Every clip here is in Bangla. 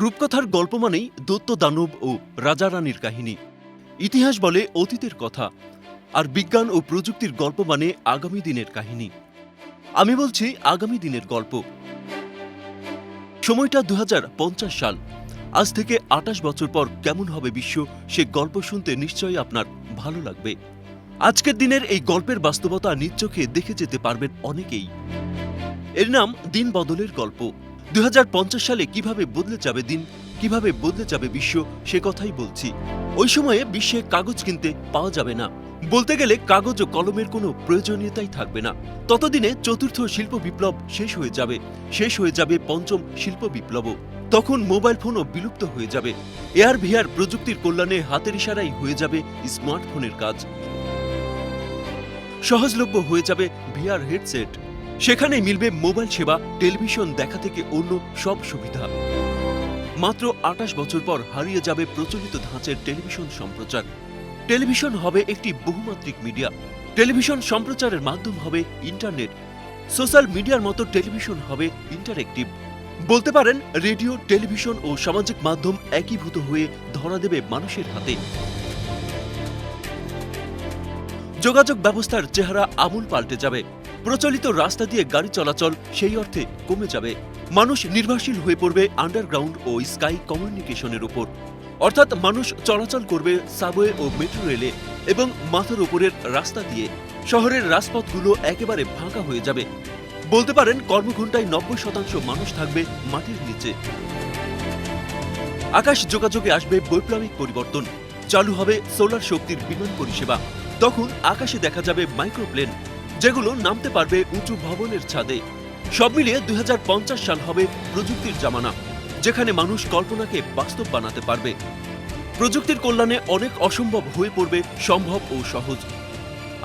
রূপকথার গল্প মানেই দৈত্য দানব ও রাজা রানীর কাহিনী। ইতিহাস বলে অতীতের কথা, আর বিজ্ঞান ও প্রযুক্তির গল্প মানে আগামী দিনের কাহিনী। আমি বলছি আগামী দিনের গল্প। সময়টা ২০৫০ সাল। আজ থেকে ২৮ বছর পর কেমন হবে বিশ্ব, সে গল্প শুনতে নিশ্চয়ই আপনার ভালো লাগবে। আজকের দিনের এই গল্পের বাস্তবতা নিজ চোখে দেখে যেতে পারবেন অনেকেই। এর নাম দিন বদলের গল্প। ২০৫০ সালে কিভাবে বদলে যাবে দিন, কিভাবে বদলে যাবে বিশ্ব, সে কথাই বলছি। ওই সময়ে বিশ্বে কাগজ কিনতে পাওয়া যাবে না, বলতে গেলে কাগজ ও কলমের কোনো প্রয়োজনীয়তাই থাকবে না। ততদিনে চতুর্থ শিল্প বিপ্লব শেষ হয়ে যাবে পঞ্চম শিল্প বিপ্লবও। তখন মোবাইল ফোনও বিলুপ্ত হয়ে যাবে। এআর ভিআর প্রযুক্তির কল্যাণে হাতের ইশারাই হয়ে যাবে স্মার্টফোনের কাজ। সহজলভ্য হয়ে যাবে ভিআর হেডসেট। সেখানেই মিলবে মোবাইল সেবা, টেলিভিশন দেখা থেকে অন্য সব সুবিধা। মাত্র ২৮ বছর পর হারিয়ে যাবে প্রচলিত ধাঁচের টেলিভিশন সম্প্রচার। টেলিভিশন হবে একটি বহুমাত্রিক মিডিয়া। টেলিভিশন সম্প্রচারের মাধ্যম হবে ইন্টারনেট। সোশ্যাল মিডিয়ার মতো টেলিভিশন হবে ইন্টারেক্টিভ। বলতে পারেন রেডিও, টেলিভিশন ও সামাজিক মাধ্যম একীভূত হয়ে ধরা দেবে মানুষের হাতে। যোগাযোগ ব্যবস্থার চেহারা আমূল পাল্টে যাবে। প্রচলিত রাস্তা দিয়ে গাড়ি চলাচল সেই অর্থে কমে যাবে। মানুষ নির্ভরশীল হয়ে পড়বে আন্ডারগ্রাউন্ড ও স্কাই কমিউনিকেশনের উপর। অর্থাৎ মানুষ চলাচল করবে সাবওয়ে ও মেট্রো রেলে এবং মাথার উপরের রাস্তা দিয়ে। শহরের রাজপথগুলো একেবারে ফাঁকা হয়ে যাবে। বলতে পারেন কর্মঘণ্টায় ৯০% মানুষ থাকবে মাটির নিচে। আকাশ যোগাযোগে আসবে বৈপ্লবিক পরিবর্তন। চালু হবে সোলার শক্তির বিমান পরিষেবা। তখন আকাশে দেখা যাবে মাইক্রোপ্লেন, যেগুলো নামতে পারবে উঁচু ভবনের ছাদে। সব মিলিয়ে ২০৫০ সাল হবে প্রযুক্তির জামানা, যেখানে মানুষ কল্পনাকে বাস্তব বানাতে পারবে। প্রযুক্তির কল্যাণে অনেক অসম্ভব হয়ে পড়বে সম্ভব ও সহজ।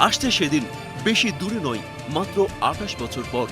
আসছে সেদিন, বেশি দূরে নয়, মাত্র ২৮ বছর পর।